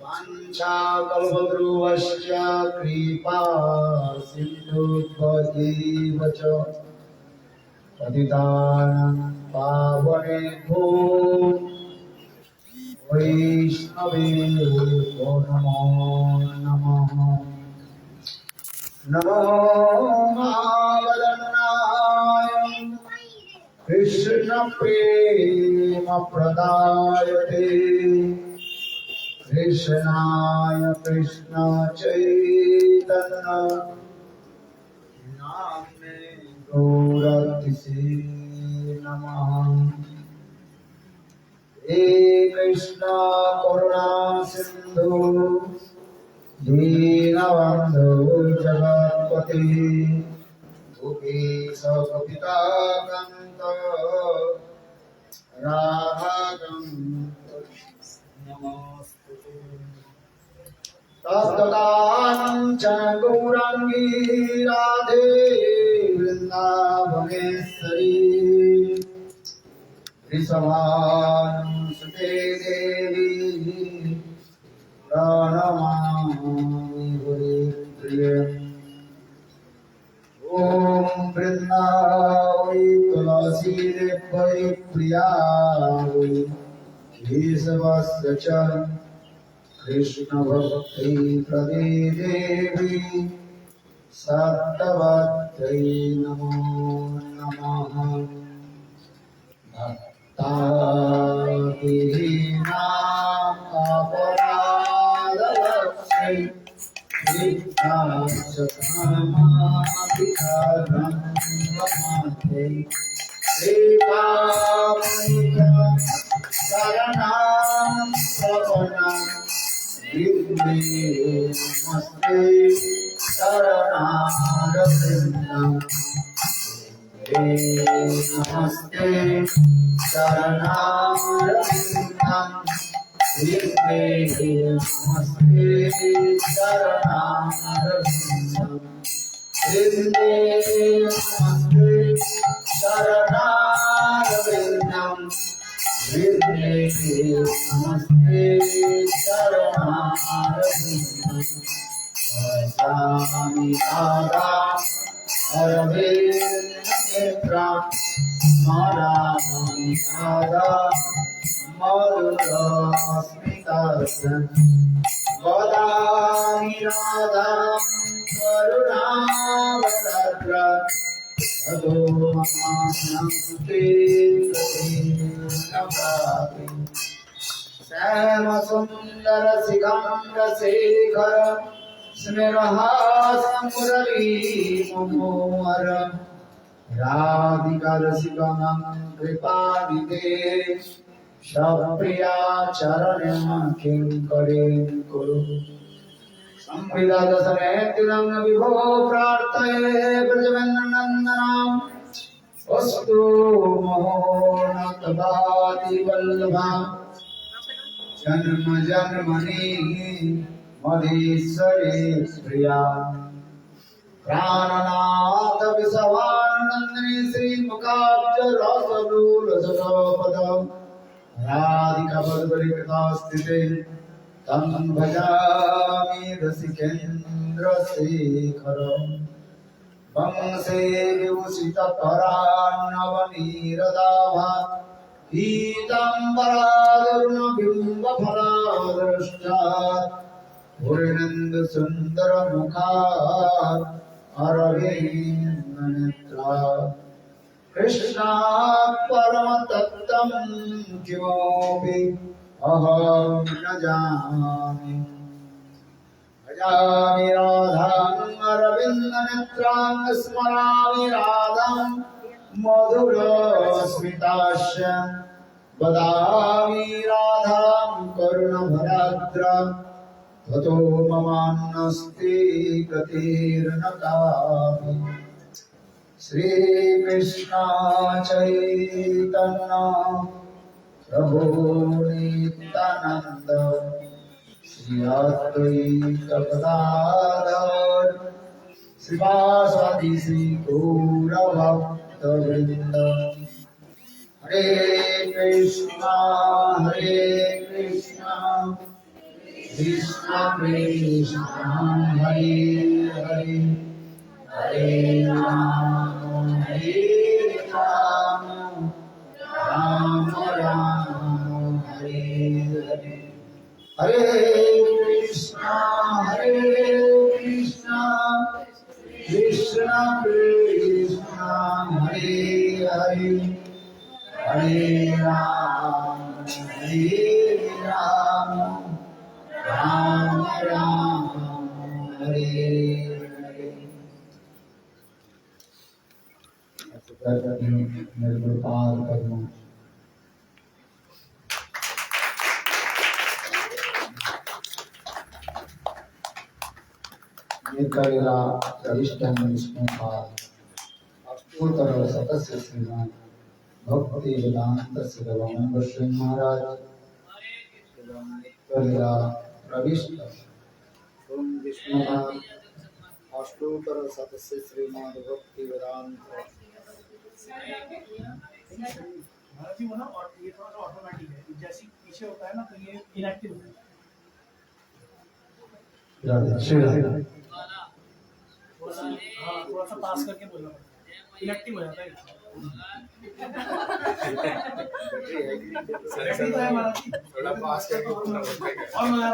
वाञ्छाकल्पतरुश्च कृपा सिन्धुभ्यैव च पतितानां पावनेभ्यो वैष्णवेभ्यो नमो नमः। नमो महावदनाय कृष्ण प्रेम प्रदायते कृष्णाय कृष्ण चैतन्य नाम्ने गौरतिसे नमः। हे कृष्ण करुणा सिंधु दीनबन्धु जगत्पते गोपीश गोपिकान्त राधाकान्त नमस्ते। तप्तकाञ्चन गौराङ्गी राधे वृन्दावनेश्वरी वृषभानुसुते देवी प्रणमामि हरिप्रियम्। ॐ वृन्दावै तुलसीदेव्यै प्रियायै केशवस्य च कृष्णभक्त्यै प्रदे देवी सत्यवत्यै नमो नमः। भक्ताभिनामपराधलक्ष्यै विघ्नाशकामाभिकारं वमाते श्रीकामयिकं शरणं प्रपन्नं विघ्नेशमस्ते शरणागतम्। नमस्ते शरणागतम् नमस्ते शरणागतम् नमस्ते शरणागतम् नमस्ते शरणागतम्। स्वामी राधा अरविंद स्मरामि राधा मधुरस्मितस्य वदामि राधां करुणावदत्र ततो ममास्ते नमामि। श्यामसुन्दर शिखर स्नेहासं मुरलीमनोहर राधिका रसिकं कृपानिधे शप्रिया चरणं किङ्करे कुरु। संविदसमेतिनं विभो प्रार्थये ब्रजवन्दनन्दनां वस्तु मोहनतदाति वल्लभा जन्म जन्मनि मधीश्वरी प्रिया प्राणनाथ विषवानंदिनी श्री मुखाब्ज रसरूल सरोपद राधिका पदपरिकृता स्थिते तं भजामि रसिकेन्द्र शेखर वंशे विभूषित परान्नवनीरदाभा पीताम्बरादरुण बिम्ब फलादृष्टात् पूर्णेन्दु सुंदर मुखात् अरविंद नेत्रात् कृष्णात् परम तत्त्वं किमपि अहं न जानामि। भजामि राधां अरविंद नेत्रां स्मरामि राधां मधुरस्मितास्य वदामि राधां करुणभराद्रां ततो ममान्नस्ति गतिर्न कापि। श्रीकृष्ण चैतन्य प्रभु नित्यानंद श्री अद्वैत गदाधर श्रीवासादि श्री गौरभक्तवृंद। हरे कृष्णा कृष्ण कृष्ण हरे हरे, हरे राम राम राम हरे हरे। हरे कृष्णा कृष्ण कृष्ण हरे हरे, हरे राम राम राम हरे हरे। निर्विकार कर्म नेत्रलीला प्रविष्टं विष्णुपाद अष्टोत्तर शतस्य श्रीमान भक्ति वेदांत श्रीभगवान श्री महाराज नेत्रलीला प्रविष्ट ओम विष्णुपाद अष्टोत्तर शतस्य श्रीमान भक्ति वेदांत। महाराज जी वो ना, और ये थोड़ा सा ऑटोमेटिक है, जैसे पीछे होता है ना तो ये इनएक्टिव होता है। थोड़ा सा पास करके बोलना पड़ता है, इनएक्टिव हो जाता है। थोड़ा पास करके बोलना पड़ता है। और मजा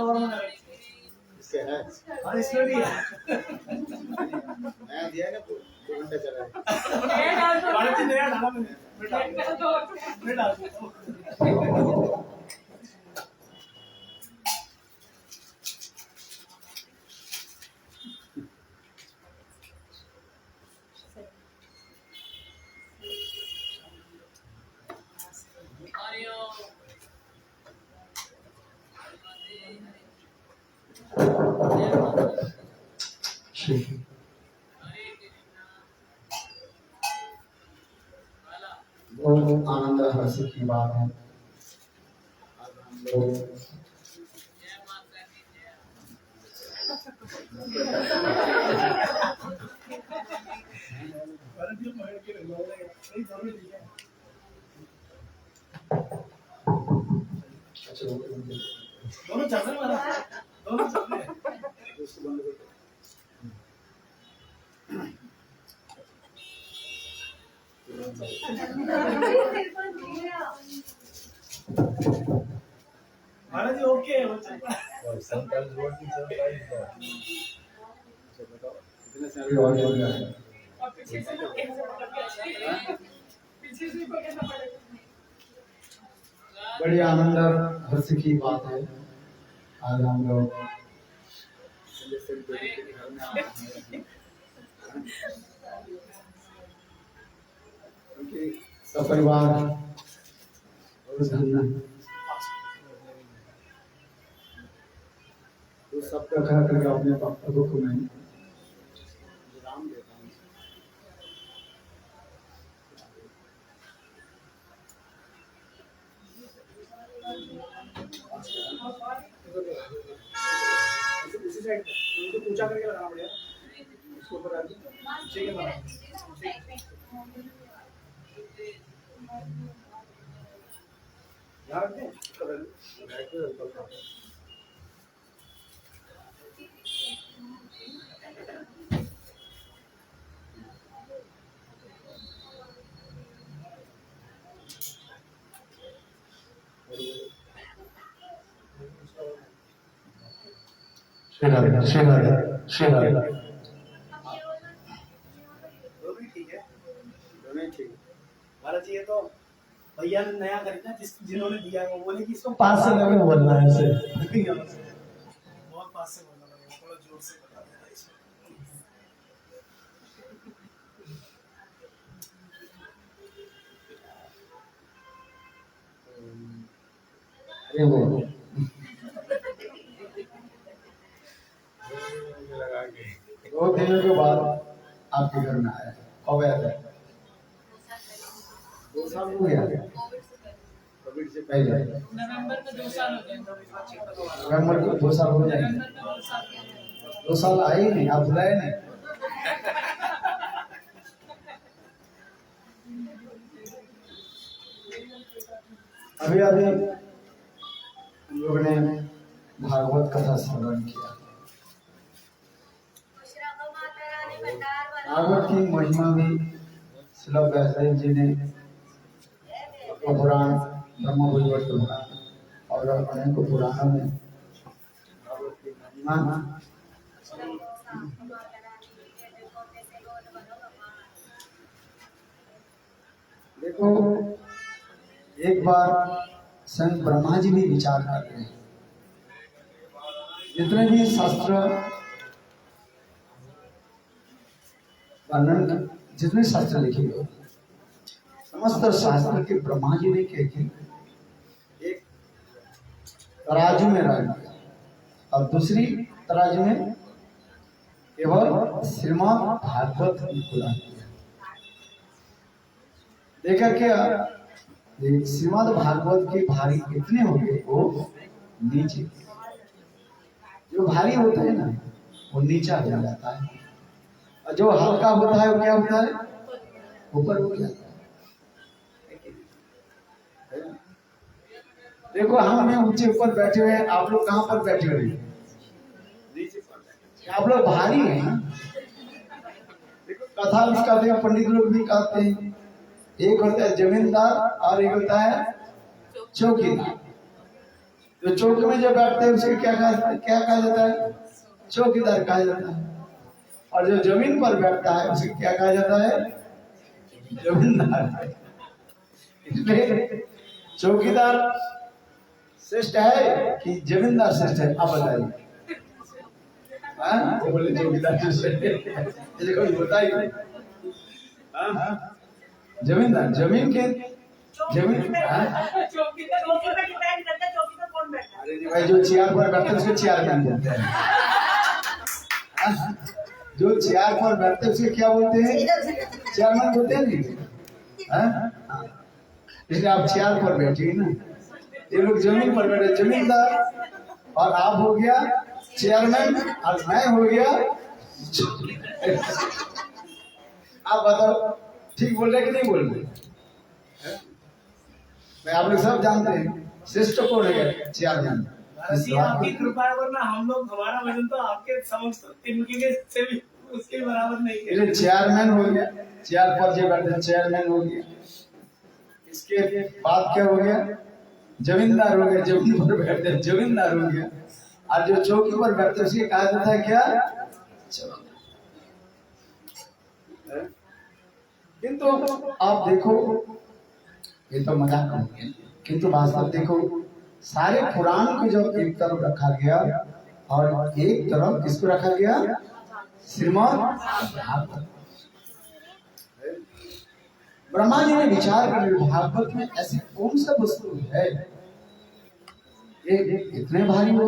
और मजा इससे है और इसमें भी है। नया दिया ना 2 घंटे चला है। महाराज जी नया डाला मैंने, मैं डाल दूँ। बहुत आनंद हर्ष की बात है। आज हम लोग दोनों चल रहे हैं महाराज, दोनों चल रहे हैं। महाराज जी ओके वो चल रहा है। Sometimes what is sometimes not. इतने सारे और हो गया है। बड़ी आनंद और हर्ष की बात है। आज हम लोग सपरिवार और धन तो सब रखा करके अपने दुख में विराम देता हूँ। उसी साइड पे उनको ऊंचा करके लगाना पड़ेगा, इसको ऊपर डाल दो। ठीक है महाराज। यहाँ रख दें, श्री राधे। दोनों ही ठीक है, दोनों ही ठीक है। महाराज जी ये तो भैया ने नया खरीदा, जिन्होंने दिया है वो बोले कि इसको पास से लगे बोलना है इसे। बहुत पास से बोलना पड़ेगा, थोड़ा जोर से बता देना इसमें। ये वो लगा के 2 दिनों के बाद आपके घर में आया। कब आया था? 2 साल हो गया। कोविड से पहले नवंबर में 2 साल हो गए। नवंबर को 2 साल हो जाएंगे। 2 साल आए ही नहीं, आप बुलाए नहीं। अभी अभी हम लोग ने भागवत कथा श्रवण किया। भागवत की महिमा भी श्रील व्यासदेव जी ने पुराण ब्रह्म वैवर्त पुराण और अनेकों पुराणों में भागवत की महिमा देखो। एक बार स्वयं ब्रह्मा जी भी विचार कर रहे हैं, जितने भी शास्त्र वर्णन, जितने शास्त्र लिखे गए, समस्त शास्त्र के ब्रह्मा जी ने क्या किया, एक तराजू में रख दिया और दूसरी तराजू में केवल श्रीमद् भागवत को रख दिया। देखा क्या, श्रीमद् भागवत के भारी कितने हो गए, वो नीचे, जो भारी होता है ना वो नीचा हो जाता है, और जो हल्का होता है वो क्या होता है, ऊपर हो जाता है। देखो हम में ऊंचे ऊपर बैठे हुए हैं, आप लोग कहाँ पर बैठे हुए हैं, आप लोग भारी हैं। देखो कथा भी कहते हैं, पंडित लोग भी कहते हैं, एक होता है जमींदार और एक होता है चौकीदार। तो चौकी में जो बैठते हैं उसे क्या कहा जाता है, चौकीदार कहा जाता है, और जो जमीन पर बैठता है उसे क्या कहा जाता है, जमींदार। इसलिए चौकीदार श्रेष्ठ है कि जमींदार श्रेष्ठ है, आप बताइए। तो बोले चौकीदार बताइए। जमींदार, जमीन के जमीन भाई जो चेयर पर बैठते हैं उसको चेयरमैन बोलते हैं। जो चेयर पर बैठते हैं उसके क्या बोलते हैं, चेयरमैन बोलते हैं। नहीं, इसलिए आप चेयर पर बैठिए ना, ये लोग जमीन पर बैठे, जमींदार, और आप हो गया चेयरमैन और मैं हो गया। आप बताओ ठीक बोल रहे कि नहीं बोल रहे? मैं आप लोग सब जानते हैं श्रेष्ठ कौन है, चेयरमैन। आपकी कृपा है, वरना हम लोग, हमारा वजन तो आपके समक्ष तिनके से भी उसके बराबर नहीं है। चेयरमैन हो गया, चेयर पर जो बैठे चेयरमैन हो गया। इसके बाद क्या हो गया, जमींदार हो गया, जमीन पर बैठते जमींदार हो गया, और जो चौकी पर बैठते उसके कहा जाता है क्या, किंतु आप देखो, ये तो मजाक हो गया, किंतु वास्तव देखो सारे पुराण को जब एक तरफ रखा गया और एक तरफ किसको रखा गया, श्रीमद् भागवत। ब्रह्मा जी ने विचार कर लिया भागवत में ऐसी कौन सा वस्तु है ये इतने भारी हो।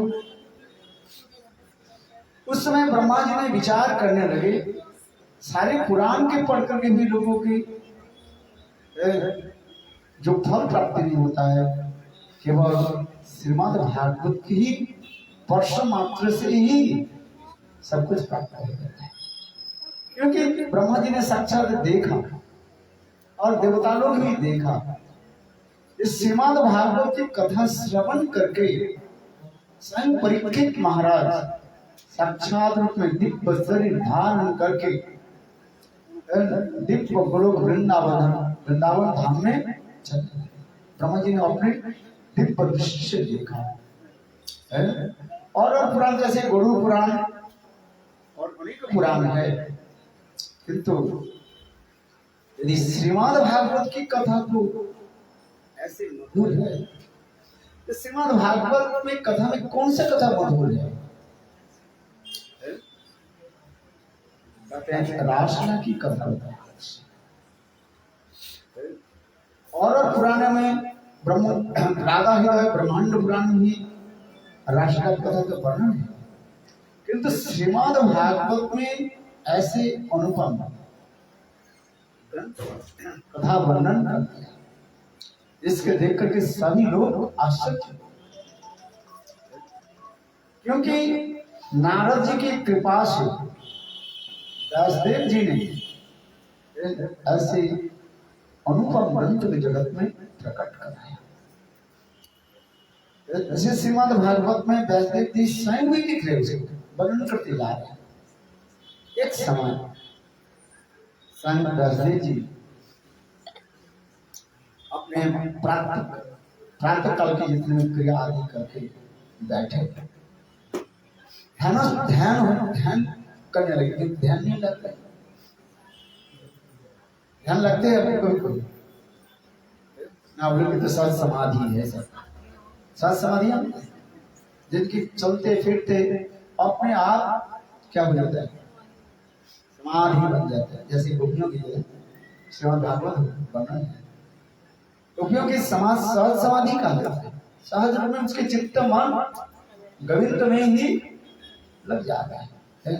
उस समय ब्रह्मा जी ने विचार करने लगे, सारे पुराण के पढ़ करके भी लोगों की जो फल प्राप्ति नहीं होता है, केवल श्रीमद् भागवत की ही स्पर्श मात्र से ही सब कुछ प्राप्त हो जाता है। क्योंकि ब्रह्मा जी ने साक्षात देखा और देवता लोग भी देखा, इस श्रीमद् भागवत की कथा श्रवण करके स्वयं परीक्षित महाराज साक्षात रूप में दिव्य शरीर धारण करके दिव्य गोलोक वृंदावन धाम में चले। ब्रह्मा जी ने अपने दिव्य दृष्टि से देखा। और पुराण जैसे गरुड़ पुराण और अनेक पुराण है, किंतु यदि श्रीमद् भागवत की कथा को ऐसे मधुर है, तो श्रीमद् भागवत में कथा में कौन सा कथा मधुर है? रासना की कथा होता है। और पुराण में ब्रह्म राधा हृदय ब्रह्मांड पुराण में भी रासना की कथा का वर्णन है, किंतु श्रीमद् भागवत में ऐसे अनुपम कथा वर्णन कर दिया, इसके देख करके सभी लोग आश्चर्य, क्योंकि नारद जी की कृपा से व्यासदेव जी ने ऐसे अनुपम ग्रंथ में जगत में प्रकट कराया। जैसे श्रीमद् भागवत में व्यासदेव जी स्वयं भी लिख रहे उसको वर्णन करते जा रहे हैं। एक समय स्वयं व्यासदेव जी अपने प्रातः काल की जितने क्रिया आदि करके बैठे, ध्यान करने लगे। ध्यान नहीं लगता, ध्यान लगते हैं अपने कोई कोई ना, बोले कि तो सत समाधि है। सब सत समाधि हम जिनकी चलते फिरते अपने आप क्या हो जाता है, समाधि बन जाता है। जैसे गोपियों की जो श्रीमद् भागवत बना है, गोपियों की समाज सहज समाधि कहा जाता है। सहज रूप में उसके चित्त मन गोविंद में ही लग जाता है।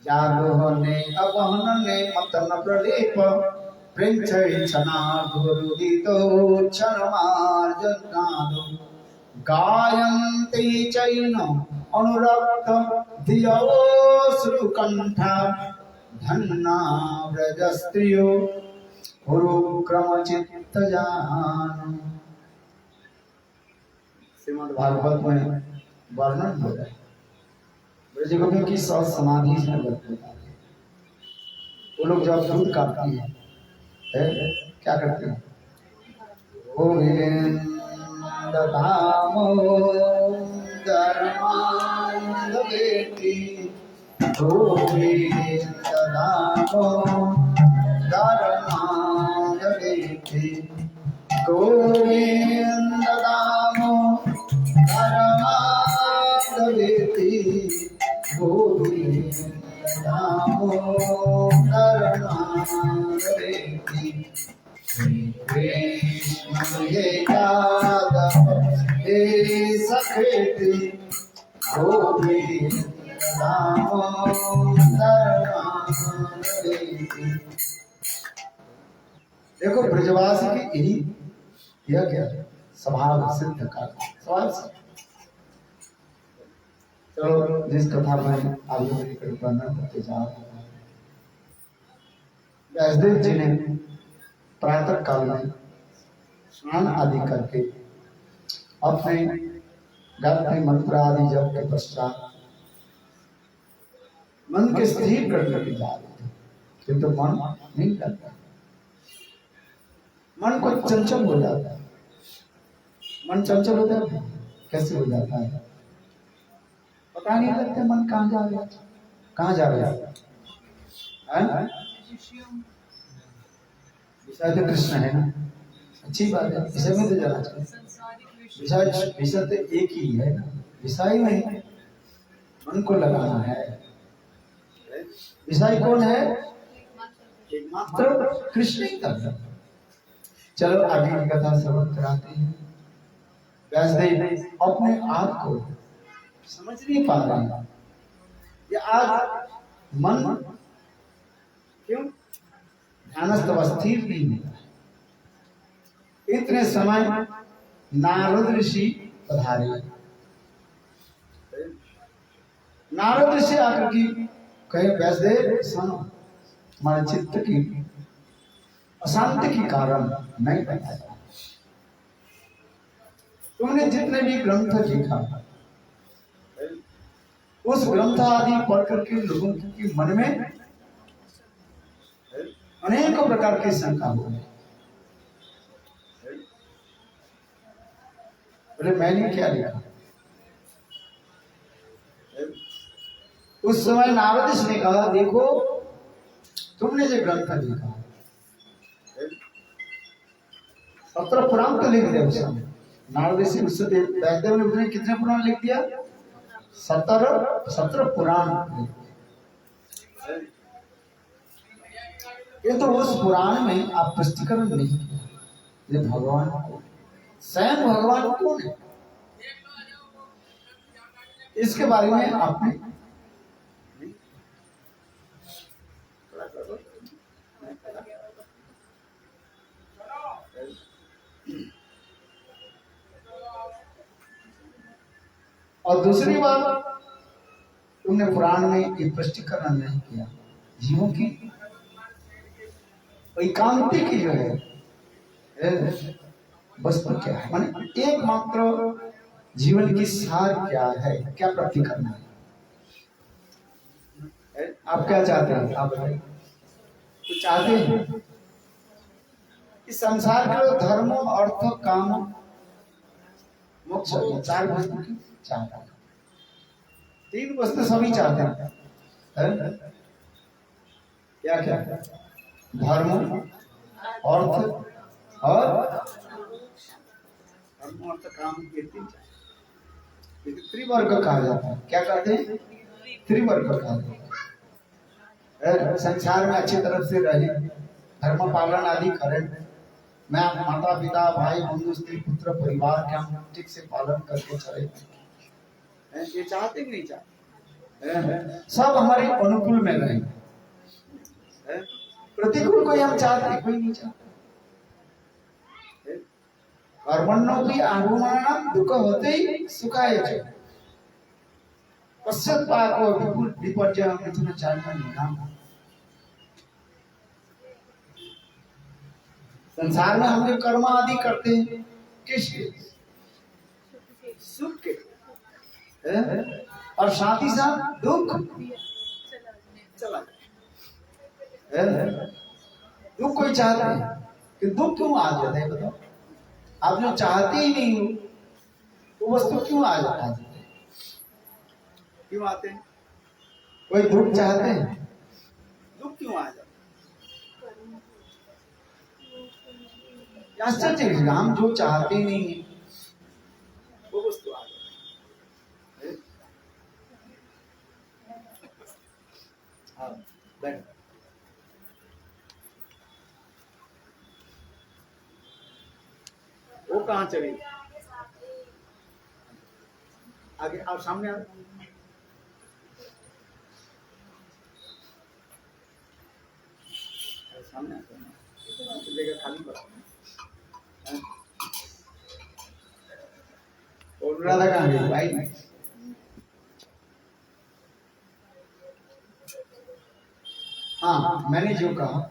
जागोहने अवहनने मतन प्रलेप प्रेम छना गुरुदितो क्षणमार्जनादो गायन्ते चैन अनुरक्त धियो श्रुकंठा धन्ना व्रजस्त्रियो गुरुक्रम चित्तजान। श्रीमद् भागवत में वर्णन हो रहा है ब्रज गोपियों की सौ समाधि से होता है। वो लोग जब दूध काटती है क्या करते हैं, गोविंद दामोदर मांद बेटी, गोविंद दामोदर मांद बेटी, गोविंद दामोदर मांद बेटी, गोविंद दामोदर मांद बेटी। कृष्ण हे यादव हे सखेती, गोविंद दामोदर मांद बेटी। देखो ब्रजवासी की यही यह क्या स्वभाव सिद्ध का सवाल से। चलो जिस कथा में आगे वर्णन करते जा रहे हैं, व्यासदेव जी ने प्रातः काल में स्नान आदि करके अपने गायत्री मंत्र आदि जप के पश्चात मन के स्थिर करने के जा रहे थे, किंतु मन नहीं करता, मन को चंचल हो जाता है। मन चंचल हो जाता है, कैसे हो जाता है पता नहीं लगता। मन कहाँ जा रहा है, कहाँ जा रहा है? विषय तो कृष्ण है ना, अच्छी बात है, विषय में तो जाना चाहिए। विषय तो एक ही है ना, विषय में मन को लगाना है। विषय कौन है? एकमात्र कृष्ण ही करता। चलो आगे की कथा श्रवण कराते हैं। व्यासदेव अपने आप को समझ नहीं पा रहे हैं, ये आज मन क्यों ध्यानस्थ स्थिर नहीं होता। इतने समय नारद ऋषि पधारे। नारद ऋषि आकर की कहे, व्यासदेव सुनो, हमारे चित्त की अशांति के कारण नहीं बताया। तुमने जितने भी ग्रंथ लिखा, उस ग्रंथ आदि पढ़ करके लोगों के मन में अनेक प्रकार की शंका हो गई। बोले मैंने क्या लिखा? उस समय नारद ऋषि ने कहा, देखो तुमने जो ग्रंथ लिखा 17 पुराण तो लिख दिया उस समय। नारद ऋषि उससे व्यासदेव ने कितने पुराण लिख दिया? 17 पुराण। ये तो उस पुराण में आप प्रस्तुतिकरण नहीं किया। ये भगवान को, स्वयं भगवान कौन है, इसके बारे में आपने और दूसरी बात, तुमने पुराण में ये स्पष्टीकरण नहीं किया जीवों की एकांति की जो है वस्तु क्या है, माने एकमात्र जीवन की सार क्या है, क्या प्राप्ति करना है। आप क्या चाहते हैं, आप बताइए। तो चाहते हैं इस संसार के धर्म अर्थ काम मोक्ष, ये चार वस्तु की चाहते हैं। तीन वस्तु सभी चाहते हैं, क्या क्या, धर्म अर्थ और धर्म अर्थ काम, ये तीन चाहिए। त्रिवर्ग कहा जाता है, क्या कहते हैं, त्रिवर्ग कहा जाता है। संसार में अच्छी तरह से रहे, धर्म पालन आदि करें, मैं माता पिता भाई बंधु स्त्री पुत्र परिवार के हम ठीक से पालन करके चले, ये चाहते कि नहीं चाहते, सब हमारे अनुकूल में रहे। प्रतिकूल कोई हम चाहते, कोई नहीं चाहते। कर्मण्यो भी आगमनम दुख होते ही सुखाय च पश्चात्पाको विपुल विपर्य मिथुन चारण निनाम। संसार में हम जो कर्म आदि करते हैं किसके, सुख के, और साथ ही साथ दुख चला जाए। दुख कोई चाहता है कि दुख क्यों आ जाता है, बताओ। आप जो चाहते ही नहीं हो तो वस्तु क्यों आ जाता है, क्यों आते हैं। कोई दुख चाहते हैं, दुख क्यों आ जाता है। आश्चर्य है, हम जो चाहते ही नहीं है वो वस्तु आ जाती है। हाँ, बैठ। वो कहाँ चली, आगे आप सामने आ, सामने जगह खाली पड़ा। और राधा कहाँ गई भाई। हाँ, मैंने जो कहा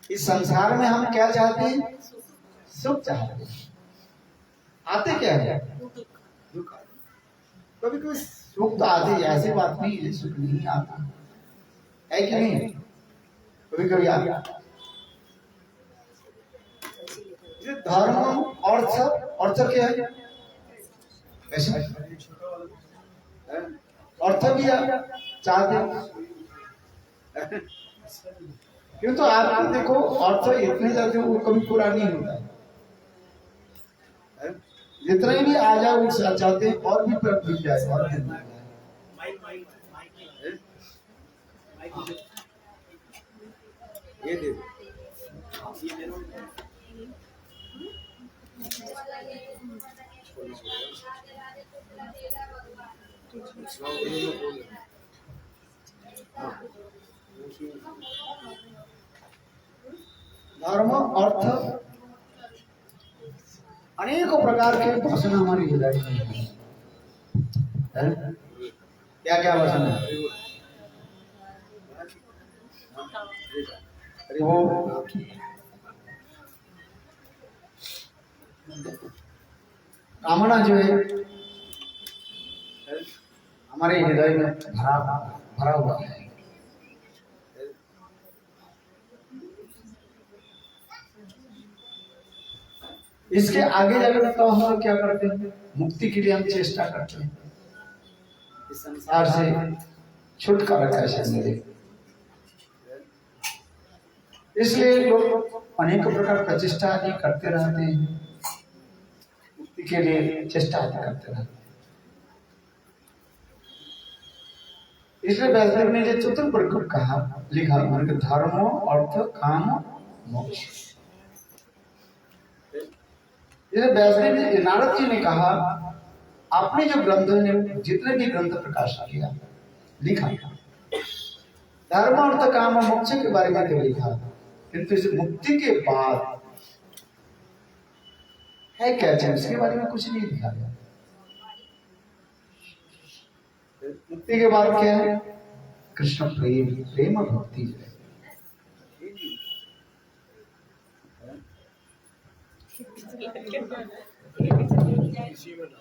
इस संसार में हम क्या चाहते हैं, सुख चाहते हैं। आते क्या है, दुख। कभी कभी सुख तो आते, ऐसी बात नहीं है सुख नहीं आता है कि नहीं, कभी कभी आता। धर्म अर्थ, अर्थ क्या है, ऐसे अर्थ भी चाहते, क्यों तो आप देखो अर्थ इतने जाते वो कभी पूरा नहीं होता है। जितने भी आ जाए वो चाहते हैं और भी प्राप्त मिल जाए, और भी मिल जाए। ये दे धर्म अर्थ अनेकों प्रकार के भाषण हमारी हृदय में है। क्या क्या भाषण है, वो कामना जो है हमारे हृदय में भरा हुआ है। इसके आगे जाकर तो हम लोग क्या करते हैं, मुक्ति के लिए हम चेष्टा करते हैं, इस संसार से छुटकारा कैसे मिले। इसलिए लोग अनेक प्रकार प्रचेष्टा आदि करते रहते हैं, मुक्ति के लिए चेष्टा आदि करते रहते हैं। इसलिए वैष्णव ने जो चतुर्वर्ग कहा लिखा, धर्म अर्थ काम मोक्ष। वैष्णव नारद जी ने कहा, आपने जो ग्रंथ ने जितने भी ग्रंथ प्रकाशित किया लिखा, धर्म अर्थ काम मोक्ष के बारे में तो लिखा, किंतु इस मुक्ति के बाद है क्या चीज, इसके बारे में कुछ नहीं लिखा गया। मुक्ति के बाद क्या है? कृष्ण प्रेम, प्रेम और भक्ति है। इसी में ना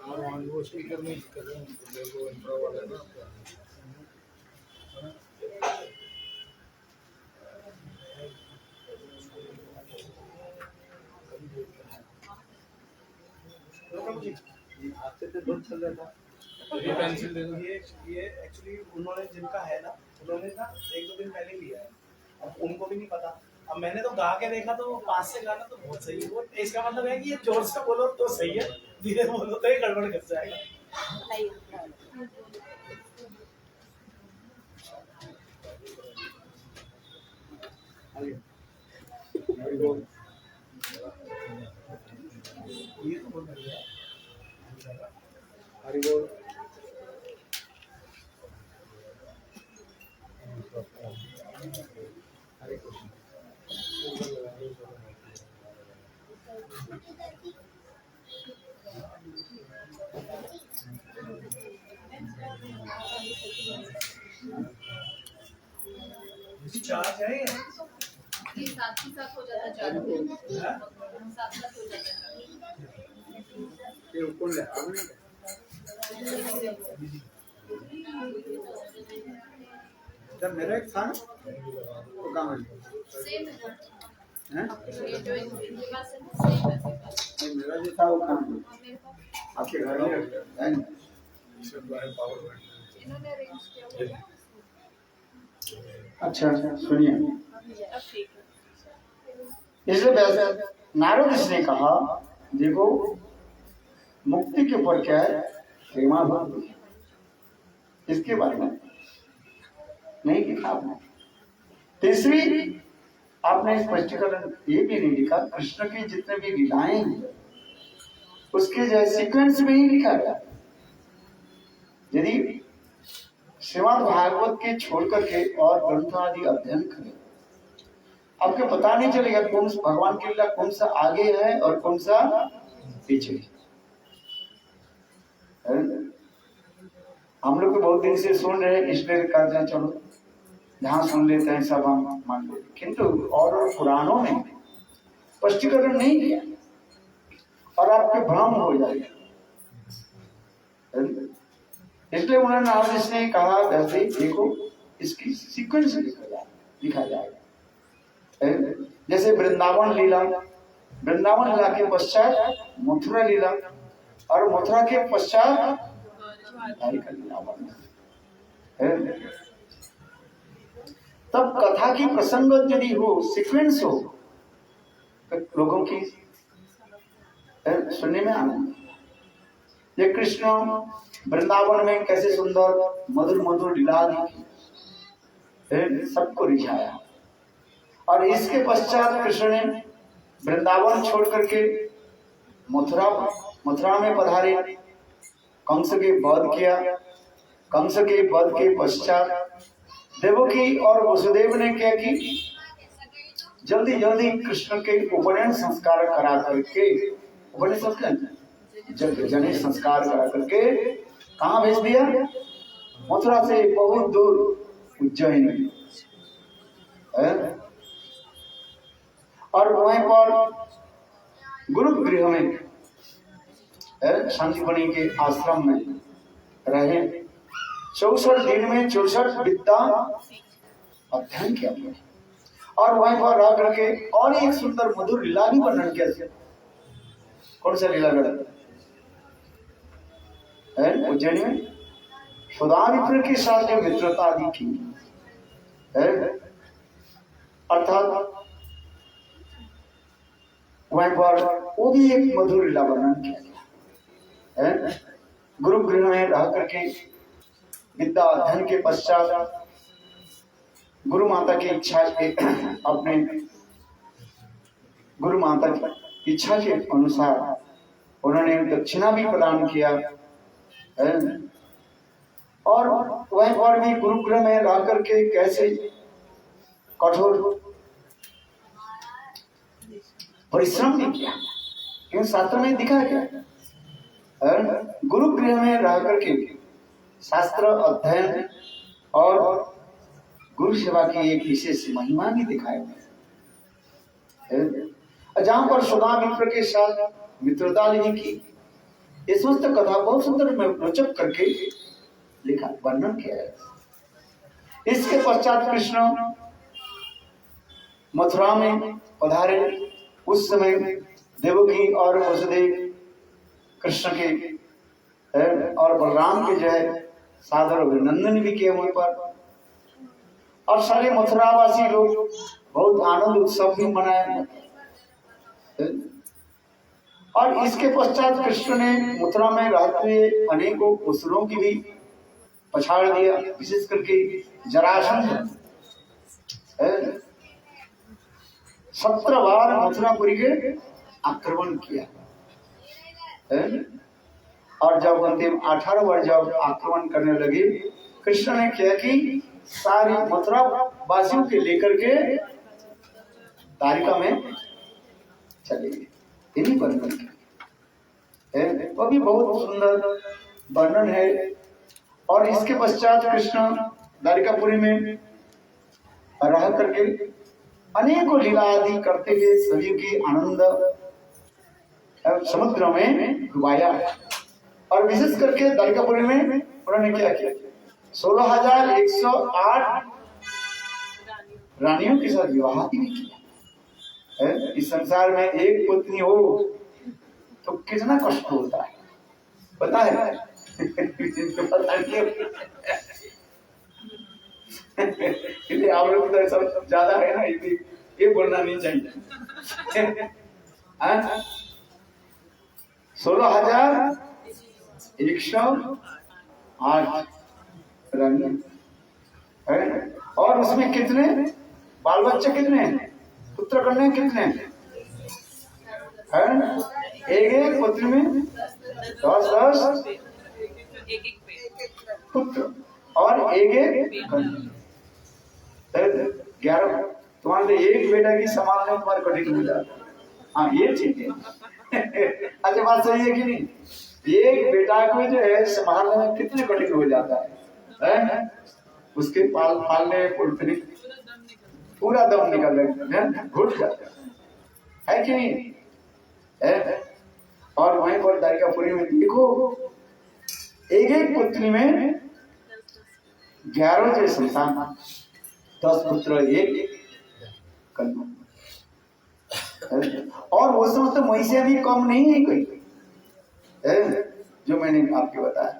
और ऑन वो स्पीकर में कर रहे हैं वो इंट्रो वाला ना आपसे तो बहुत चल रहा था। ये पेंसिल दे दो। ये एक्चुअली उन्होंने जिनका है ना, उन्होंने ना 1-2 दिन पहले लिया है, अब उनको भी नहीं पता। अब मैंने तो गा के देखा तो पास से गाना तो बहुत सही है वो। इसका मतलब है कि ये जोर से बोलो तो सही है, धीरे बोलो तो ये गड़बड़ कर जाएगा। ये तो बहुत बढ़िया है। हरि बोल। हरे कृष्ण। चार्ज है ये? साथ ही साथ हो जाता चालू, साथ साथ हो जाता। ये ऊपर ले आगे जब मेरा एक था ना वो कहाँ है? सेम है हैं? ये जो इनके पास है ना, सेम है मेरा जो था वो कहाँ है? मेरे पास। आपके घर में है ना? सब पावर बैंक। इन्होंने अरेंज किया हुआ है। अच्छा सुनिए, अब ठीक है। इसलिए वैसे नारद जी ने कहा देखो मुक्ति के ऊपर क्या है? प्रेमा भक्ति। इसके बारे में नहीं लिखा आपने। तीसरी आपने स्पष्टीकरण ये भी नहीं लिखा, कृष्ण की जितने भी लीलाएं हैं उसके जो सीक्वेंस में ही लिखा गया। यदि श्रीमद् भागवत के छोड़ करके और ग्रंथ आदि अध्ययन करें, आपको पता नहीं चलेगा कौन भगवान की लीला कौन सा आगे है और कौन सा पीछे है। हम लोग तो बहुत दिन से सुन रहे हैं, इसलिए कहते हैं चलो जहाँ सुन लेते हैं सब हम मान लेते, किंतु और पुराणों ने स्पष्टीकरण नहीं किया और आपके भ्रम हो जाएगा। इसलिए उन्होंने नारद ने कहा वैसे देखो इसकी सीक्वेंस लिखा जाएगा। जैसे वृंदावन लीला, वृंदावन लीला के पश्चात मथुरा लीला और मथुरा के पश्चात द्वारिका लीला वर्णन। तब कथा की प्रसंगत यदि हो, सीक्वेंस हो, तो लोगों की सुनने में आनंद। ये कृष्ण वृंदावन में कैसे सुंदर मधुर मधुर लीला की, सबको रिझाया। और इसके पश्चात कृष्ण ने वृंदावन छोड़ करके मथुरा में पधारे, कंस के वध किया। कंस के वध के पश्चात देवकी और वसुदेव ने क्या की, जल्दी जल्दी कृष्ण के उपनयन संस्कार करा करके, जने संस्कार करा करके कहाँ भेज दिया? मथुरा से बहुत दूर उज्जैन में। और वहीं पर गुरु गृह में संजीवनी के आश्रम में रहे। 64 दिन में 64 विद्या अध्ययन किया और वहीं पर रह करके और एक सुंदर मधुर लीला भी वर्णन किया। कौन सा लीला लड़ा? उज्जैन में सुदामित्र के साथ जो मित्रता दी की, अर्थात वहीं पर वो भी एक मधुर लीला वर्णन किया गया। गुरु गृह में रह करके विद्या अध्ययन के पश्चात गुरु माता की इच्छा के अपने गुरु माता की इच्छा के अनुसार उन्होंने दक्षिणा भी प्रदान किया। और वहीं पर भी गुरु गृह में रह करके कैसे कठोर परिश्रम भी किया, क्योंकि शास्त्र में दिखा गया गुरु गृह में रह करके शास्त्र अध्ययन और गुरु सेवा की एक विशेष महिमा भी दिखाई गई, जहां पर सुधा मित्र के साथ मित्रता लेने की ये समस्त कथा बहुत सुंदर में रोचक करके लिखा वर्णन किया है। इसके पश्चात कृष्ण मथुरा में पधारे। उस समय देवकी और वसुदेव कृष्ण के और बलराम के जो है सादर अभिनंदन भी किए वहां पर, और सारे मथुरावासी लोग बहुत आनंद उत्सव भी मनाए। और इसके पश्चात कृष्ण ने मथुरा में रहते हुए अनेकों असुरों की भी पछाड़ दिया, विशेष करके जरासंध 17 बार मथुरापुरी के आक्रमण किया। और जब अंतिम 18 बार जब आक्रमण करने लगे, कृष्ण ने किया कि सारी मथुरा वासियों के लेकर के द्वारिका में चले गए। इन्हीं वर्णन है, वो भी बहुत सुंदर वर्णन है। और इसके पश्चात कृष्ण द्वारिकापुरी में रह करके अनेकों लीला आदि करते हुए सभी की आनंद समुद्र में डुबाया। और विशेष करके द्वारिकापुरी में उन्होंने क्या किया, 16,108 रानियों के साथ विवाह भी किया। इस संसार में एक पत्नी हो तो कितना कष्ट होता है, पता है? पता नहीं। इसलिए आप लोग तो सब ज्यादा है ना, ये बोलना नहीं चाहिए। 16,108 रानी, और उसमें कितने बाल बच्चे, कितने पुत्र कन्या, कितने एक एक पुत्र में 10 पुत्र और एक एक 11। तुम्हारे एक बेटा की संभालने में तुम्हारे कठिन हो जाता है। हाँ, ये चीज है। अच्छा, बात सही है कि नहीं? एक बेटा को जो है संभालने में कितने कठिन हो जाता है? उसके पालने पोलने पूरा दम निकल है, घुट जाता है कि नहीं? और वहीं पर द्वारिकापुरी में देखो, एक एक पुत्री में 11 जो संतान, 10 पुत्र एक कन्या। और वो समस्त महिषियां भी कम नहीं है कोई, जो मैंने आपको बताया।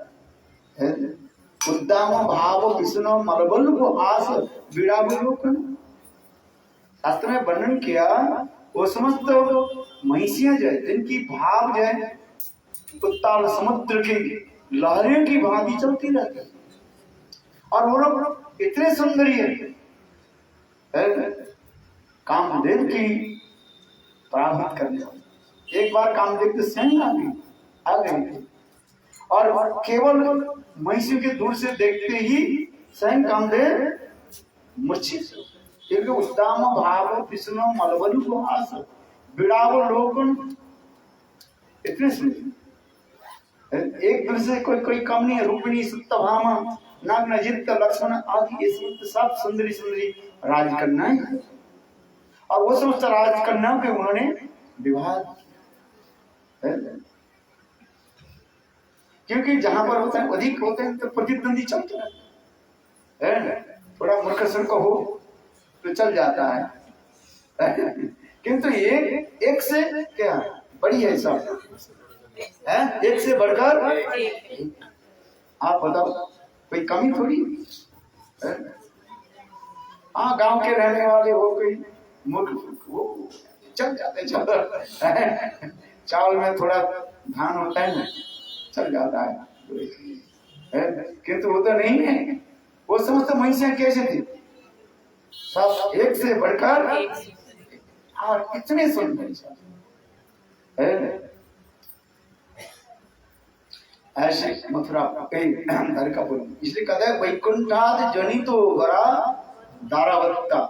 उद्दाम भाव विष्णु मलबल को आस बीड़ावलोकन, शास्त्र में वर्णन किया वो समस्त महिषियां जो है जिनकी भाव जो है उत्ताल समुद्र की लहरें की भांति चलती रहती है, और वो लोग इतने सुंदरी है, कामदेव की पराभूत करने वाले। एक बार कामदेव के स्वयं आ गए और केवल महिषी के दूर से देखते ही स्वयं कामदेव मूर्छित, क्योंकि उत्तम भाव विष्णु मलबल को आस बिड़ाव लोकन, इतने सुंदर, एक दूसरे से कोई कम नहीं है। रूपिणी सत्यभामा नागनजित लक्ष्मण आदि ये सब सुंदरी सुंदरी राजकन्याएं हैं, और वो समस्त राजकन्याओं के उन्होंने विवाह, क्योंकि जहां पर होता है अधिक होते हैं तो प्रतिद्वंदी चलते हैं। थोड़ा मूर्ख सुर्ख हो तो चल जाता है, किंतु ये एक से क्या बड़ी है, सब है एक से बढ़कर। आप बताओ, कोई कमी थोड़ी। हाँ, गांव के रहने वाले हो, कोई मूर्ख वो चल जाते, चावल में थोड़ा धान होता है ना, चल जाता है, किंतु वो तो नहीं है। वो समस्त महिषियां कैसे थी, सब एक से बढ़कर, और इतने सुंदर ऐसे मथुरा द्वारिकापुर, इसलिए कहता है वैकुंठाद जनितो वरा दारावत्ता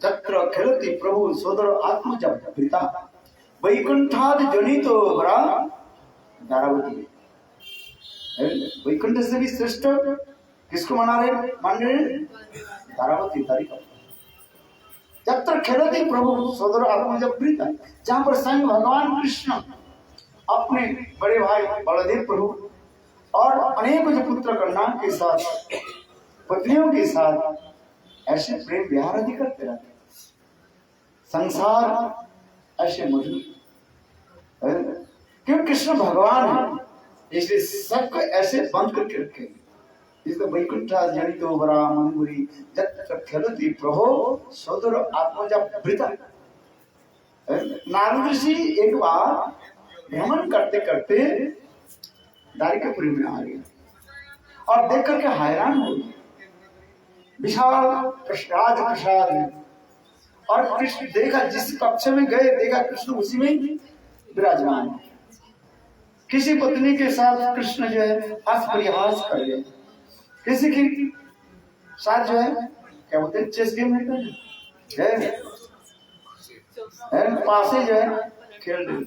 चक्र खेलती प्रभु सोदर आत्मज प्रीता। वैकुंठाद जनितो वरा दारावती है। वैकुंठ से भी श्रेष्ठ किसको मान रहे? दारावती तारिका। जब खेलती प्रभु सोदर आत्मजप्रीता, जहां पर स्वयं भगवान कृष्ण अपने बड़े भाई बलदेव प्रभु और अनेक जो पुत्र कन्या के साथ, पत्नियों के साथ ऐसे प्रेम विहार आदि करते रहते। संसार ऐसे मधुर, क्यों? कृष्ण भगवान है, इसलिए सबको ऐसे बंद करके रखे। इसलिए वैकुंठा जनित बरा मंगुरी जत्र खेलती प्रभु सोदर आत्मजप्रीता। नारद ऋषि एक बार भ्रमण करते करते द्वारिकापुरी में आ गए और देख करके हैरान हो गए। विशाल राज प्रसाद है और कृष्ण देखा, जिस कक्ष में गए देखा कृष्ण उसी में विराजमान है। किसी पत्नी के साथ कृष्ण जो है हास परिहास कर रहे, किसी की साथ जो है क्या बोलते हैं चेस गेम है पासे जो है खेल रहे।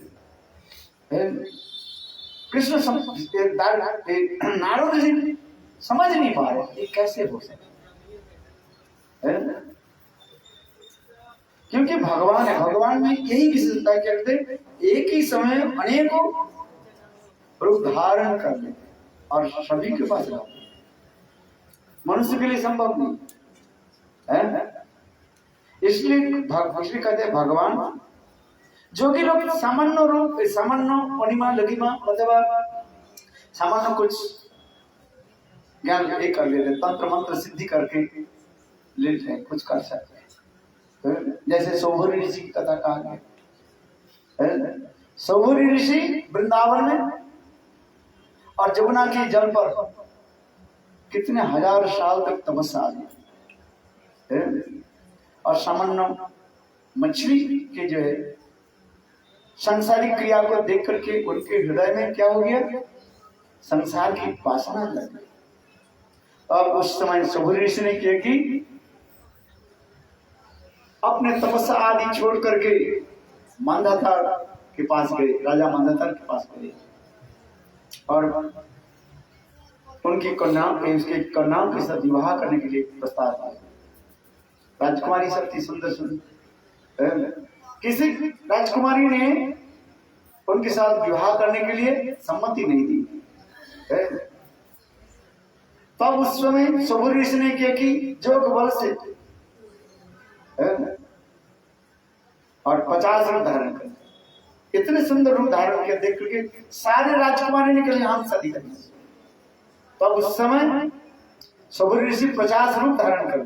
कृष्ण नारद ऋषि समझ नहीं पा रहे ये कैसे हो सकता, क्योंकि भगवान है, भगवान में यही विशेषता करते एक ही समय अनेकों रूप धारण कर लेते और सभी के पास रहते। मनुष्य के लिए संभव नहीं है। इसलिए कहते हैं भगवान जो कि लोग सामान्य रूप सामान्य अनिमा लगिमा अथवा सामान्य कुछ ज्ञान ये कर लेते, तंत्र मंत्र सिद्धि करके लेते हैं, कुछ कर सकते हैं। जैसे सौभरी ऋषि की कथा कहा गया। सौभरी ऋषि वृंदावन में और जमुना के जल पर कितने हजार साल तक तपस्या की और सामान्य मछली के जो है सांसारिक क्रिया को देख करके उनके हृदय में क्या हो गया, संसार की वासना लग गई। और उस समय सौभरी ऋषि ने किया कि अपने तपस्या आदि छोड़ करके मांधाता के पास गए, राजा मांधाता के पास गए और उनकी कन्याओं के साथ विवाह करने के लिए प्रस्ताव आया। राजकुमारी सब थी सुंदर सुंदर, किसी राजकुमारी ने उनके साथ विवाह करने के लिए सम्मति नहीं दी। तब उस समय सौभरी ऋषि ने किया कि जोग बल से और 50 रूप धारण कर, इतने सुंदर रूप धारण किया देख करके सारे राजकुमारी ने कहा हम शादी करेंगे। तब उस समय सौभरी ऋषि 50 रूप धारण कर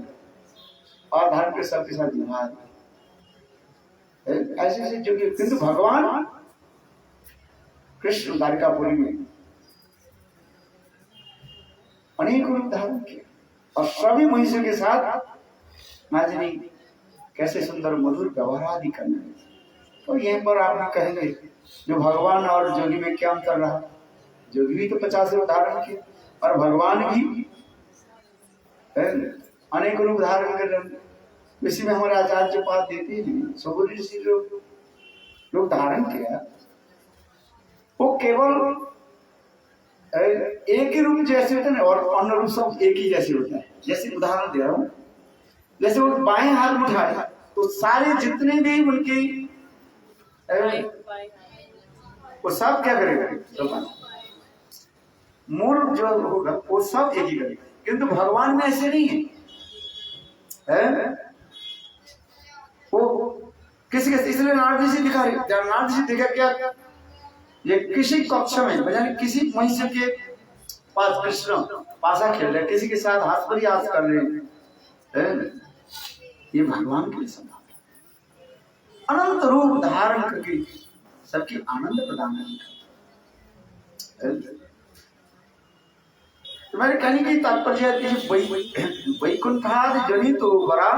और धारण के सबके साथ विवाह। ऐसे जो कि किंतु भगवान कृष्ण द्वारिकापुरी में अनेक रूप धारण किए और सभी महिषों के साथ नाजनी कैसे सुंदर मधुर व्यवहार आदि करने। तो यहीं पर आप कहेंगे जो भगवान और जोगी में क्या अंतर रहा? जोगी भी तो 50 रूप धारण किए और भगवान भी अनेक रूप धारण कर रहे। इसी में हमारे आचार्य पाठ देते हैं सौभरी ऋषि जो रूप धारण किया वो केवल एक ही रूप जैसे होता है और अन्य रूप सब एक ही जैसे होता है। जैसे उदाहरण दे रहा हूं, जैसे वो बाएं हाथ उठाए तो सारे जितने भी उनके वो सब क्या करेगा, मूल जो होगा वो सब एक ही करेगा। किंतु भगवान में ऐसे नहीं है, वो किसी के इसलिए नारद ऋषि दिखा रहे। नारद ऋषि देखा क्या, ये किसी कक्ष में यानी किसी मनुष्य के पास कृष्ण पासा खेल रहे, किसी के साथ हाथ पर हाथ कर रहे, ये भगवान के लिए संभव। अनंत रूप धारण करके सबकी आनंद प्रदान करता। तुम्हारे कहने की तात्पर्य वैकुंठाद जनितो वरा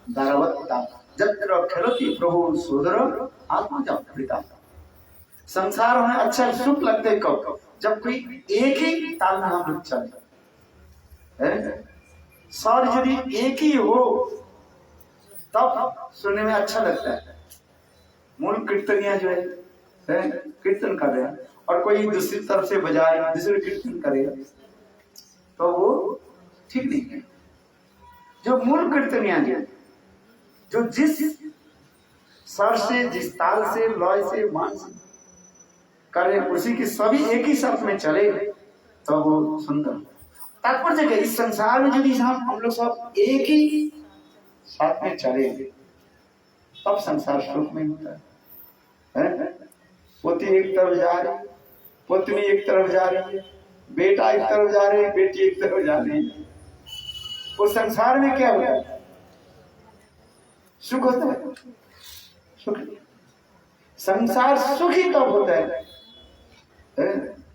दारावत्ता जत्र खेलती प्रभु सोदर आत्मजप्रीता। संसार में अच्छा सुख लगते कब, जब कोई एक ही ताल में हम लोग चलते हैं। सर यदि एक ही हो तब सुनने में अच्छा लगता है। मूल कीर्तनिया जो है कीर्तन कर रहे हैं और कोई दूसरी तरफ से बजाए, दूसरे कीर्तन करे, तो वो ठीक नहीं है। जो मूल कीर्तनिया जो जिस स्वर से, जिस ताल से, लय से, मान से करे, उसी की सभी एक ही साथ में चले, तो वो सुंदर। तात्पर्य क्या, इस संसार में यदि हम लोग सब एक ही साथ में चले, तब संसार सुख में होता है। पोती एक तरफ जा रही, पत्नी एक तरफ जा रही है, बेटा एक तरफ जा रही है, बेटी एक तरफ जा रही है, उस संसार में क्या होता है? सुख होता है? सुख। संसार सुखी तब होता है।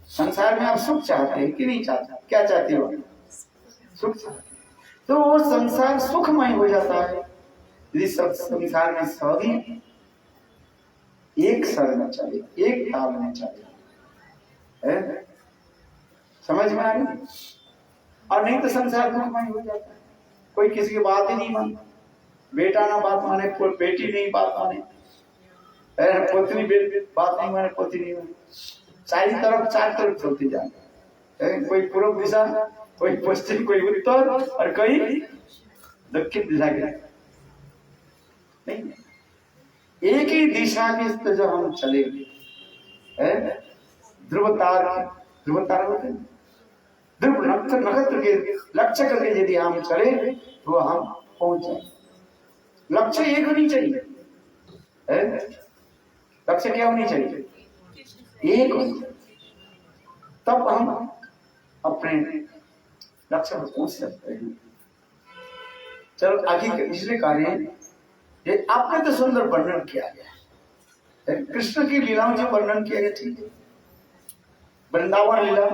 संसार में आप सुख चाहते हैं कि नहीं चाहते? क्या चाहते हो? सुख चाहते। तो वो संसार सुखमय हो जाता है यदि सब संसार में सभी एक स्वर में चले, एक ताल में चले। समझ में आ रही? और नहीं तो संसार दुखमय हो जाता है। कोई किसी की बात ही नहीं मानता, बेटा ना बात माने, बेटी नहीं बात माने, पत्नी बात नहीं माने, पति नहीं माने, चार तरफ चलती जाए। कोई पूर्व दिशा, कोई पश्चिम, कोई उत्तर और कोई दक्षिण दिशा के नहीं, एक ही दिशा में जब हम चले, ध्रुव तार होते हैं, ध्रुव नक्षत्र के लक्ष्य करके यदि हम चले तो हम पहुंच जाए। लक्ष्य एक होनी चाहिए, लक्ष्य क्या होनी चाहिए? एक होनी चाहिए, तब हम अपने लक्ष्य पर पहुंच सकते हैं। चलो आगे इसलिए कार्य ये आपने तो सुंदर वर्णन किया गया है, कृष्ण की लीलाओं जो वर्णन किया गया, ठीक है, वृंदावन लीला,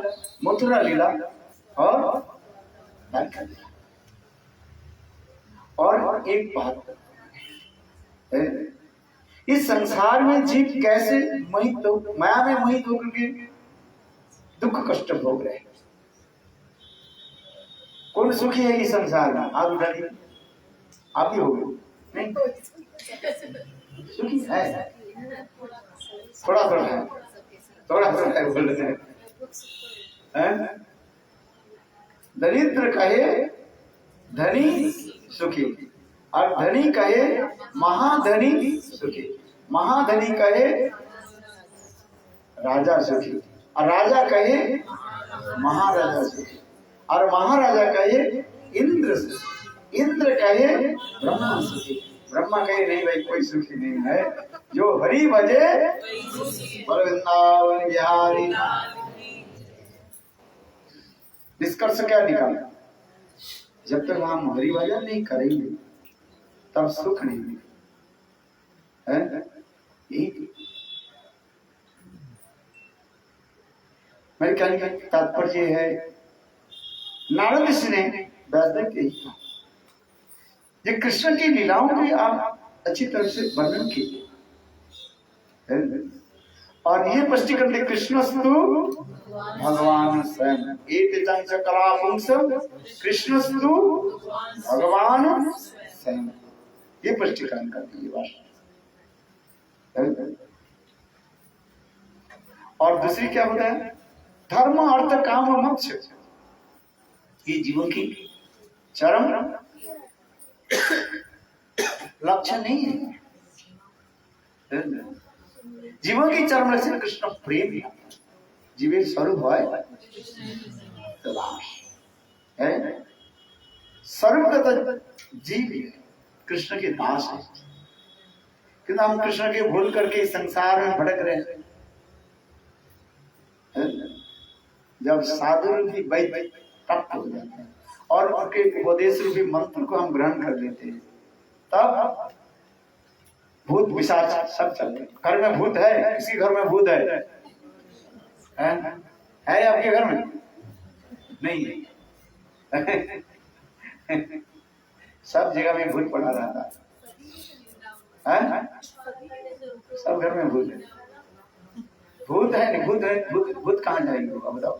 मथुरा लीला और द्वारका लीला। और एक बात, इस संसार में जीव कैसे मोहित हो, माया में मोहित होकर के दुख कष्ट भोग रहे। कौन सुखी है इस संसार में? आप उठाइए, आप ही हो गए नहीं? सुखी है, थोड़ा थोड़ा है, थोड़ा थोड़ा है बोल रहे हैं। दरिद्र कहे धनी सुखी, और धनी कहे महाधनी सुखी, महाधनी कहे राजा सुखी, और राजा कहे महाराजा सुखी, और महाराजा कहे इंद्र सुखी, इंद्र कहे ब्रह्मा सुखी, ब्रह्मा कहे नहीं भाई कोई सुखी नहीं है, जो हरि भजे वृंदावन बिहारी। निष्कर्ष क्या निकाला? जब तक हम हरि भजन नहीं करेंगे तब सुख नहीं मिलेगा। मेरे कहने का तात्पर्य है, नारद ऋषि ने वैदिक यही कहा, ये कृष्ण की लीलाओं की आप अच्छी तरह से वर्णन कीजिए, और ये स्पष्टीकरण दे, कृष्णस्तु भगवान स्वयं, एततं च कलापुंसं कृष्णस्तु भगवान स्वयं, ये स्पष्टीकरण करती है बात। और दूसरी क्या होता है? धर्म अर्थ काम और मोक्ष, ये जीवन की चरम लक्ष्य नहीं है। जीवन की चरम लक्ष्य कृष्ण प्रेम है, जीवन स्वरूप है सर्वगत जीव है, कृष्ण के दास है, किंतु हम कृष्ण के भूल करके संसार में भटक रहे हैं। जब साधु रूपी वैद्य प्राप्त हो जाते हैं और उनके उपदेश रूपी मंत्र को हम ग्रहण कर लेते हैं, तब भूत पिशाच सब चलते हैं। घर में भूत है, किसी घर में भूत है आपके घर में? नहीं है। सब जगह में भूत पड़ा रहता है, सब घर में भूत है। भूत है नहीं, भूत है, भूत कहाँ जाएंगे होगा बताओ?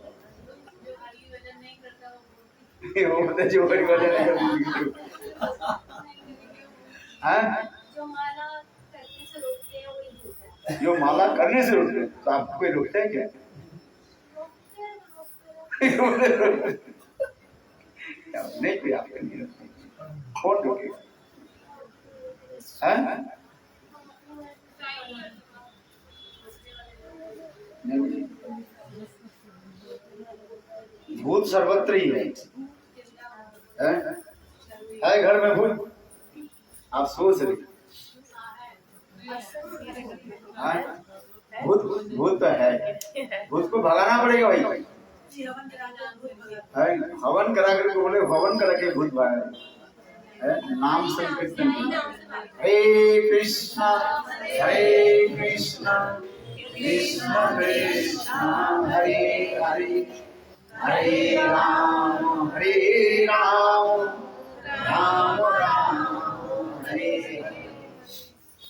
वो बता जो बड़ी वजह नहीं करती, जो माला करने से रोकते हैं, तो आपको कोई रोकता है क्या? नहीं कोई आपके नहीं रखते, कौन रोकेगा? हैं? नहीं, भूत सर्वत्र ही है। है घर में भूत? आप सोच रहे हैं? भूत भूत तो है, भूत को भगाना पड़ेगा भाई। हवन करा करके बोले, हवन करा के भूत भागा। नाम संकीर्तन, हरे कृष्णा कृष्ण कृष्ण हरे हरे, हरे राम राम राम हरे हरे।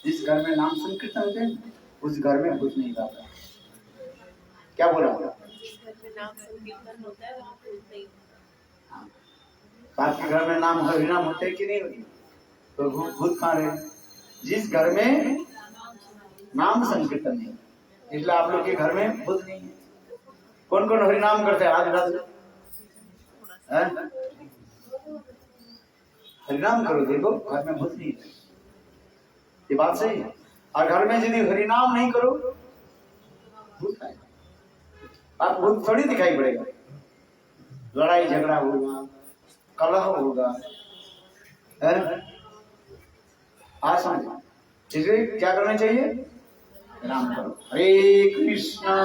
जिस घर में नाम संकीर्तन होते हैं उस घर में भूत नहीं आता। क्या बोला? आपके घर में नाम हरिनाम होते हैं कि नहीं होते? तो भूत कहाँ रहे? जिस घर में नाम संकीर्तन है, इसलिए आप लोग के घर में भूत नहीं है। कौन कौन हरिनाम करते हैं आज रात? हरिनाम करो, देखो घर में भूत नहीं है। ये बात सही है। और घर में यदि हरिनाम नहीं करो भूत आएगा, आप भूत थोड़ी दिखाई पड़ेगा। लड़ाई झगड़ा होगा, कलह होगा, आज समझ। इसलिए क्या करना चाहिए? नाम करो, हरे कृष्णा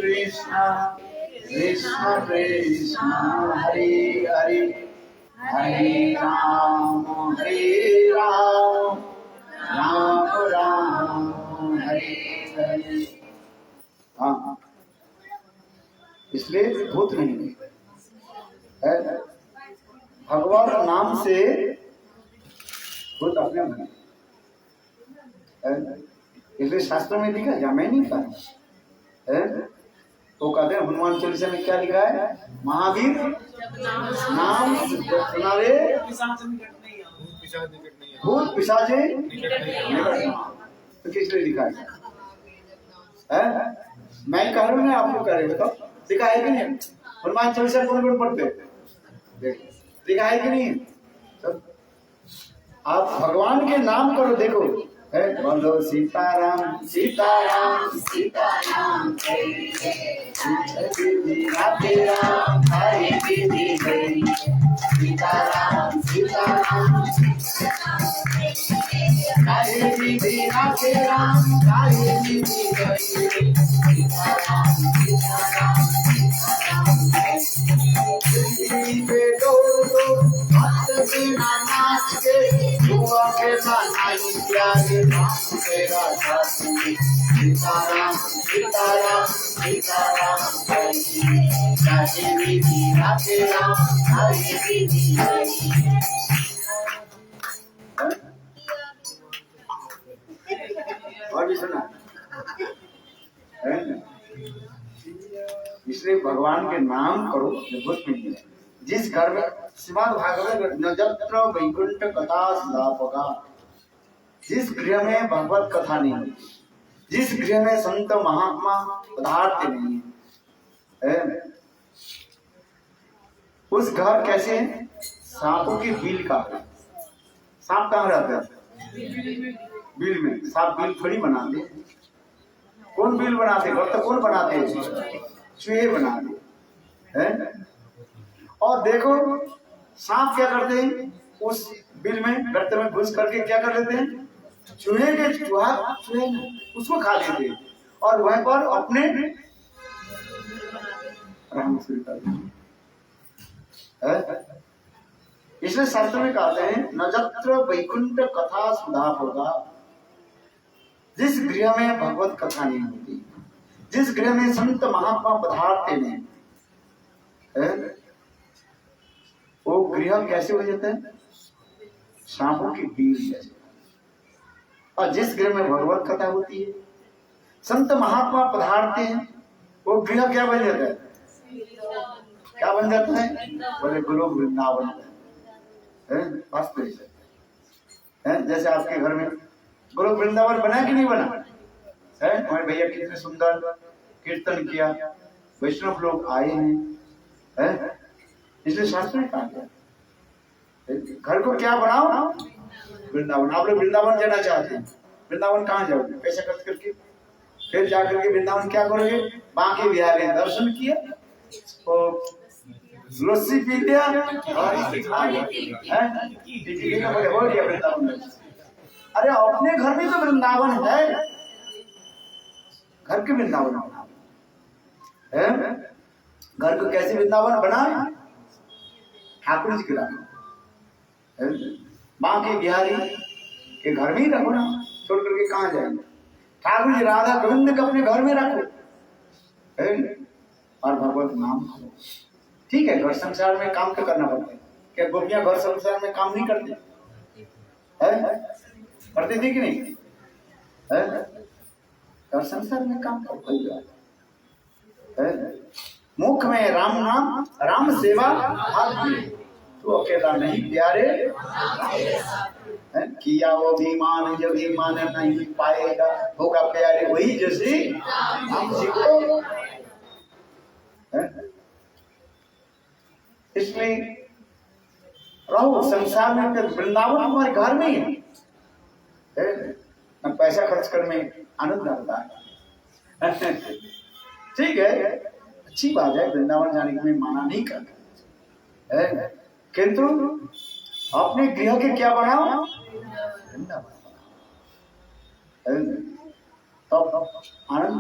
कृष्ण कृष्ण हरे हरे, हरे राम राम राम हरे हरे। हाँ, इसलिए भूत नहीं है। भगवान नाम से भूत अपने बने। इसलिए शास्त्र में लिखा, या मैं नहीं कहा, तो कहते हैं हनुमान चालीसा में क्या लिखा है? महावीर नाम सुना रे भूत पिशाचे निकट। तो किस लिए लिखा है? मैं कह रहा हूँ, आपको कह रहे हो, तो लिखा है कि नहीं? हनुमान चालीसा कौन कौन पढ़ते? लिखा है कि नहीं? तो आप भगवान के नाम करो, देखो है, बोलो सीताराम सीताराम सीताराम राधे राम हरे दीदी गई, सीताराम सीताराम हरे दीदी राधे राम हरे दीदी गई, सीताराम सीताराम नाच के हुआ के बनाई प्यारे नाम तेरा साथी, सीताराम सीताराम सीताराम हरे दीदी राधे राम हरे दीदी गई। और भी सुना? इसलिए भगवान के नाम करो, भूत नहीं है। जिस घर में श्रीमद् भागवत नजत्र वैकुंठ कथा सुधापका, जिस गृह में भगवत कथा नहीं होती, जिस गृह में संत महात्मा पदार्थ नहीं है, उस घर कैसे है? सांपों की बिल का। सांप कहाँ रहता है? बिल में। सांप बिल थोड़ी बनाते। कौन बिल बनाते? घर तो कौन बनाते? चूहे बनाते हैं। और देखो सांप क्या करते हैं? उस बिल में गर्त में घुस करके क्या कर लेते हैं? चूहे उसको खा लेते हैं और वहीं पर अपने रहम शुरू कर देते हैं। इसलिए शास्त्र में कहते हैं नजत्र वैकुंठ कथा सुधा होगा। जिस गृह में भगवत कथा नहीं होती, जिस गृह में संत महात्मा पधारते नहीं, वो गृह कैसे हो जाता है? सांपों की बीड़ जैसे। और जिस गृह में भगवत कथा होती है, संत महात्मा पधारते हैं, वो गृह क्या बन जाता है? क्या बन जाता है? बोले गोलोक वृंदावन है। वास्तविक है। जैसे आपके घर में गोलोक वृंदावन बना कि नहीं बना है? हमारे भैया कितने सुंदर कीर्तन किया वैष्णव लोग आए हैं, इसलिए शास्त्र में कहा गया घर को क्या बनाओ, वृंदावन। आप लोग वृंदावन जाना चाहते हैं, वृंदावन कहाँ जाओगे? पैसा खर्च करके फिर जाकर के वृंदावन क्या करोगे? बांके बिहारी दर्शन किया, लस्सी पी लिया और हो गया वृंदावन। अरे अपने घर में तो वृंदावन है, घर के वृंदावन है। घर को कैसे वृंदावन बना? ठाकुर जी के राम बांके बिहारी के घर में ही रखो ना, छोड़ करके कहाँ जाएंगे? ठाकुर जी राधा गोविंद को अपने घर में रखो और भगवत नाम करो। ठीक है, घर संसार में काम तो करना पड़ता है। क्या गोपियां घर संसार में काम नहीं करती है? करती थी कि नहीं है? घर संसार में काम कर कोई बात है। मुख में राम नाम, राम सेवा हाथ में, तो अकेला नहीं प्यारे है? किया वो भी मान, जो भी मान नहीं पाएगा होगा प्यारे वही जैसे हम सीखो। इसलिए रहो संसार में, वृंदावन हमारे घर में है। पैसा खर्च करने में आनंद आता है। ठीक है, अच्छी बात है, वृंदावन जाने को मैं मना नहीं करता है, किंतु अपने गृह के क्या बनाओ? वृंदावन बनाओ, तब आनंद।